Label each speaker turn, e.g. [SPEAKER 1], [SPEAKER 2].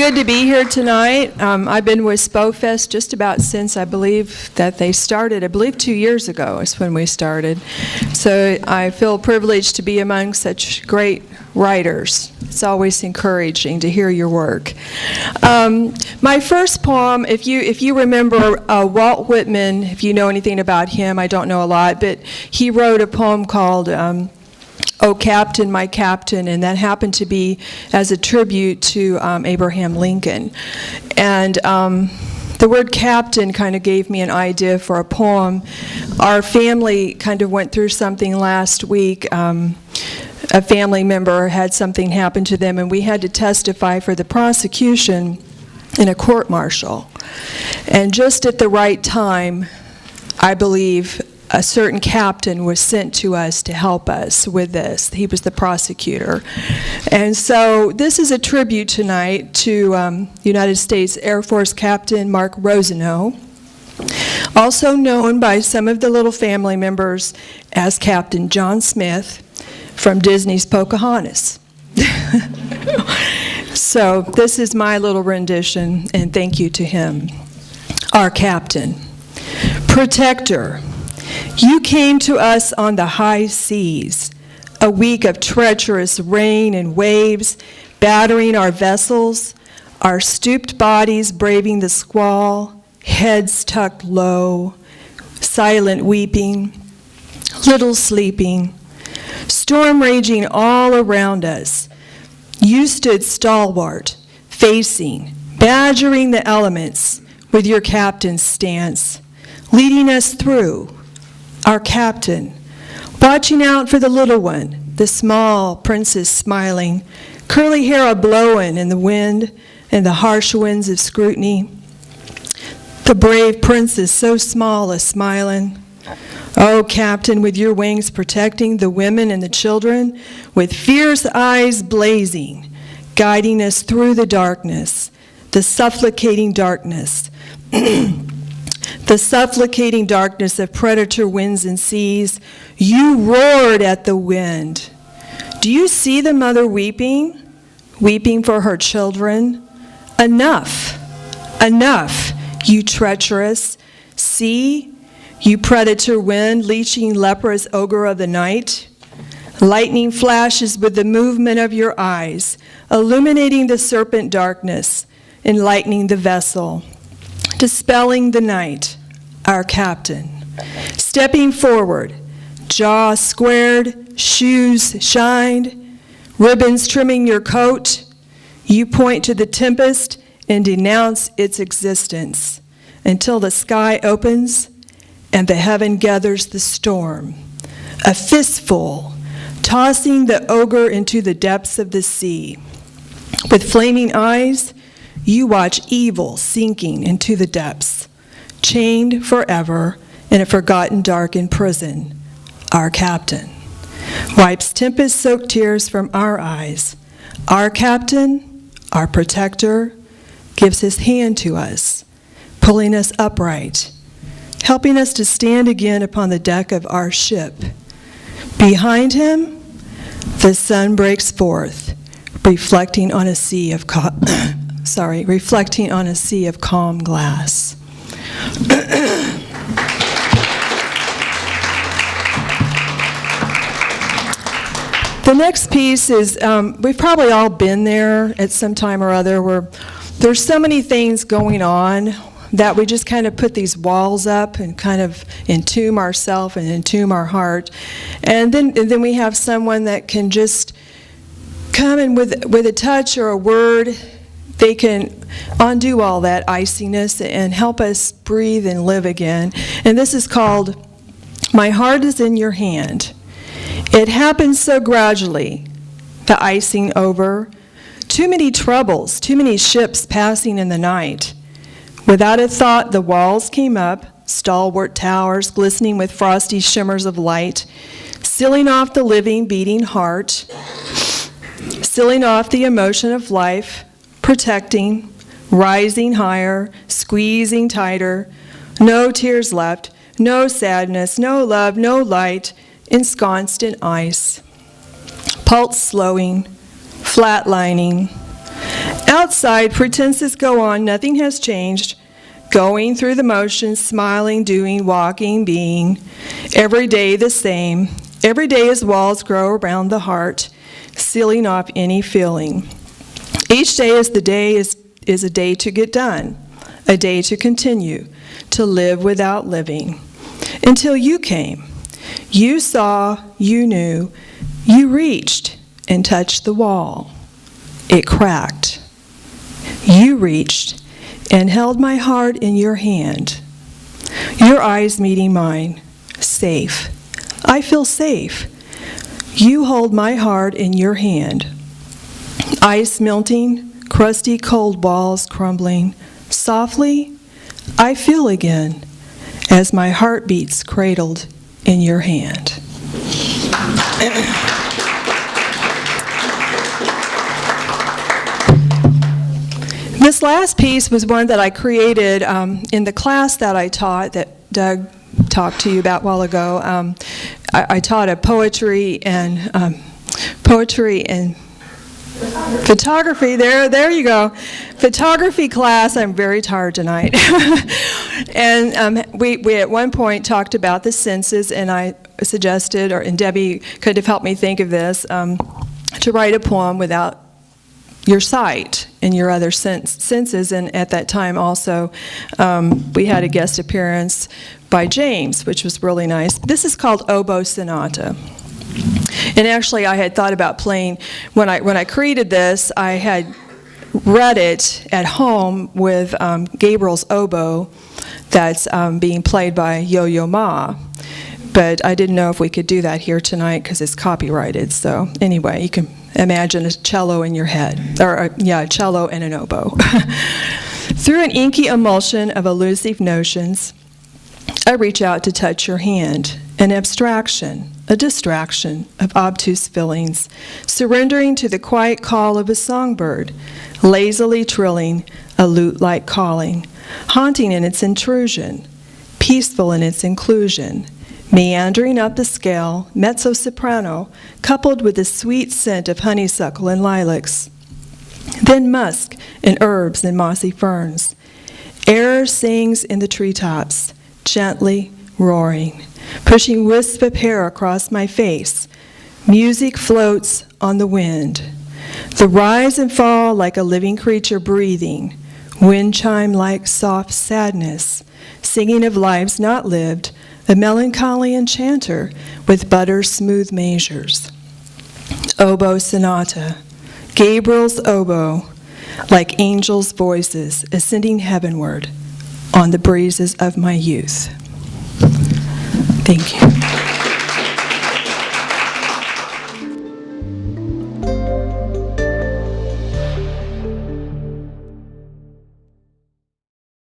[SPEAKER 1] good to be here tonight. I've been with Spofest just about since I believe that they started. I believe 2 years ago is when we started. So I feel privileged to be among such great writers. It's always encouraging to hear your work. My first poem, if you remember Walt Whitman, if you know anything about him, I don't know a lot, but he wrote a poem called "O Captain, My Captain," and that happened to be as a tribute to Abraham Lincoln. And the word captain kind of gave me an idea for a poem. Our family kind of went through something last week. A family member had something happen to them, and we had to testify for the prosecution in a court-martial. And just at the right time, I believe, a certain captain was sent to us to help us with this. He was the prosecutor. And so this is a tribute tonight to United States Air Force Captain Mark Rosenau, also known by some of the little family members as Captain John Smith from Disney's Pocahontas. So this is my little rendition, and thank you to him. Our captain, protector, you came to us on the high seas, a week of treacherous rain and waves battering our vessels, our stooped bodies braving the squall, heads tucked low, silent weeping, little sleeping, storm raging all around us. You stood stalwart, facing, badgering the elements with your captain's stance, leading us through. Our captain, watching out for the little one, the small princess smiling, curly hair a-blowing in the wind and the harsh winds of scrutiny. The brave princess so small a-smiling. Oh, captain, with your wings protecting the women and the children, with fierce eyes blazing, guiding us through the darkness, the suffocating darkness. The suffocating darkness of predator winds and seas, you roared at the wind. Do you see the mother weeping? Weeping for her children? Enough, enough, you treacherous. See, you predator wind, leeching leprous ogre of the night. Lightning flashes with the movement of your eyes, illuminating the serpent darkness, enlightening the vessel. Dispelling the night, our captain. Stepping forward, jaw squared, shoes shined, ribbons trimming your coat, you point to the tempest and denounce its existence until the sky opens and the heaven gathers the storm. A fistful, tossing the ogre into the depths of the sea. With flaming eyes, you watch evil sinking into the depths, chained forever in a forgotten darkened prison. Our captain wipes tempest-soaked tears from our eyes. Our captain, our protector, gives his hand to us, pulling us upright, helping us to stand again upon the deck of our ship. Behind him, the sun breaks forth, reflecting on a sea of calm glass. The next piece is, we've probably all been there at some time or other, where there's so many things going on that we just kind of put these walls up and kind of entomb ourselves and entomb our heart. And then we have someone that can just come and with a touch or a word, they can undo all that iciness and help us breathe and live again. And this is called My Heart is in Your Hand. It happens so gradually, the icing over. Too many troubles, too many ships passing in the night. Without a thought, the walls came up, stalwart towers glistening with frosty shimmers of light, sealing off the living, beating heart, sealing off the emotion of life, protecting, rising higher, squeezing tighter, no tears left, no sadness, no love, no light, ensconced in ice. Pulse slowing, flatlining, Outside, pretenses go on, nothing has changed. Going through the motions, smiling, doing, walking, being. Every day the same. Every day as walls grow around the heart, sealing off any feeling. Each day is a day to get done, a day to continue, to live without living. Until you came. You saw, you knew, you reached and touched the wall. It cracked. You reached and held my heart in your hand. Your eyes meeting mine. Safe. I feel safe. You hold my heart in your hand. Ice melting, crusty cold walls crumbling. Softly, I feel again as my heart beats cradled in your hand. This last piece was one that I created in the class that I taught, that Doug talked to you about a while ago. I taught a poetry and photography. There you go. Photography class. I'm very tired tonight. And we at one point talked about the senses, and I suggested, and Debbie could have helped me think of this, to write a poem without your sight and your other senses. And at that time also, we had a guest appearance by James, which was really nice. This is called Oboe Sonata. And actually, I had thought about playing, when I created this, I had read it at home with Gabriel's oboe that's being played by Yo-Yo Ma. But I didn't know if we could do that here tonight because it's copyrighted. So anyway, you can imagine a cello in your head, or a cello and an oboe. Through an inky emulsion of elusive notions, I reach out to touch your hand, an abstraction, a distraction of obtuse feelings, surrendering to the quiet call of a songbird, lazily trilling a lute-like calling, haunting in its intrusion, peaceful in its inclusion, meandering up the scale, mezzo-soprano, coupled with the sweet scent of honeysuckle and lilacs, then musk and herbs and mossy ferns. Air sings in the treetops, gently roaring, pushing wisps of hair across my face. Music floats on the wind. The rise and fall like a living creature breathing, wind chime like soft sadness, singing of lives not lived, a melancholy enchanter with butter-smooth measures. Oboe Sonata, Gabriel's oboe, like angels' voices ascending heavenward on the breezes of my youth. Thank you.